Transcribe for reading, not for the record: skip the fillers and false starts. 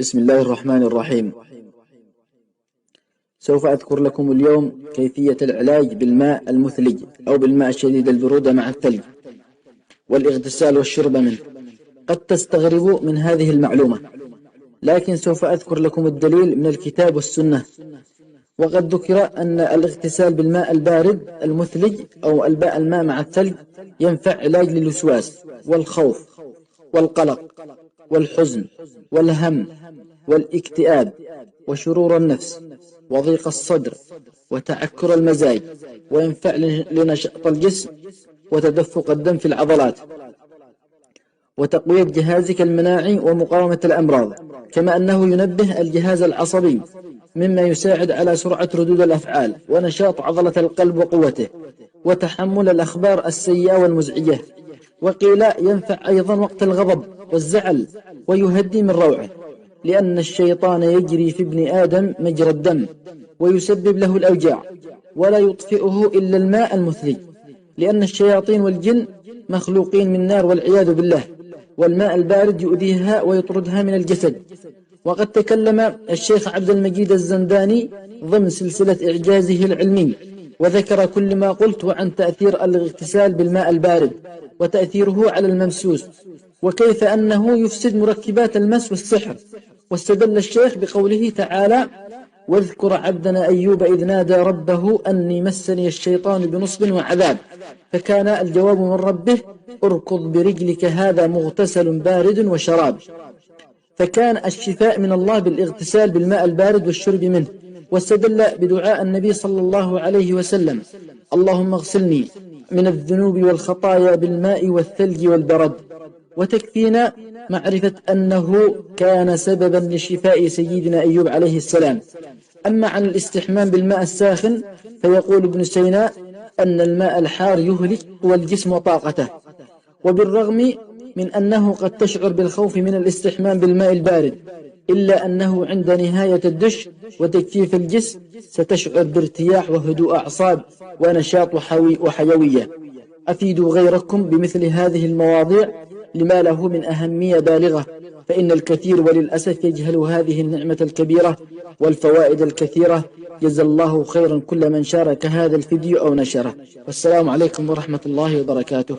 بسم الله الرحمن الرحيم. سوف أذكر لكم اليوم كيفية العلاج بالماء المثلج أو بالماء الشديد البرودة مع الثلج والاغتسال والشرب منه. قد تستغربوا من هذه المعلومة، لكن سوف أذكر لكم الدليل من الكتاب والسنة. وقد ذكر أن الاغتسال بالماء البارد المثلج أو الماء مع الثلج ينفع علاج للوسواس والخوف والقلق والحزن والهم والاكتئاب وشرور النفس وضيق الصدر وتعكر المزاج، وينفع لنشاط الجسم وتدفق الدم في العضلات وتقوية جهازك المناعي ومقاومة الأمراض، كما أنه ينبه الجهاز العصبي مما يساعد على سرعة ردود الأفعال ونشاط عضلة القلب وقوته وتحمل الأخبار السيئة والمزعجة. وقيل ينفع أيضا وقت الغضب والزعل ويهدي من روعه، لأن الشيطان يجري في ابن آدم مجرى الدم ويسبب له الأوجاع، ولا يطفئه إلا الماء المثلج، لأن الشياطين والجن مخلوقين من نار والعياذ بالله، والماء البارد يؤذيها ويطردها من الجسد. وقد تكلم الشيخ عبد المجيد الزنداني ضمن سلسلة إعجازه العلمي وذكر كل ما قلت عن تأثير الاغتسال بالماء البارد وتأثيره على الممسوس، وكيف أنه يفسد مركبات المس والسحر. واستدل الشيخ بقوله تعالى: واذكر عبدنا أيوب إذ نادى ربه أني مسني الشيطان بنصب وعذاب، فكان الجواب من ربه: اركض برجلك هذا مغتسل بارد وشراب. فكان الشفاء من الله بالاغتسال بالماء البارد والشرب منه. واستدل بدعاء النبي صلى الله عليه وسلم: اللهم اغسلني من الذنوب والخطايا بالماء والثلج والبرد. وتكفينا معرفة أنه كان سببا لشفاء سيدنا أيوب عليه السلام. أما عن الاستحمام بالماء الساخن فيقول ابن سينا أن الماء الحار يهلك والجسم وطاقته، وبالرغم من أنه قد تشعر بالخوف من الاستحمام بالماء البارد، إلا أنه عند نهاية الدش وتجفيف الجسم ستشعر بارتياح وهدوء أعصاب ونشاط وحيوية. أفيدوا غيركم بمثل هذه المواضيع لما له من أهمية بالغة، فإن الكثير وللأسف يجهل هذه النعمة الكبيرة والفوائد الكثيرة. جزا الله خيرا كل من شارك هذا الفيديو أو نشره. والسلام عليكم ورحمة الله وبركاته.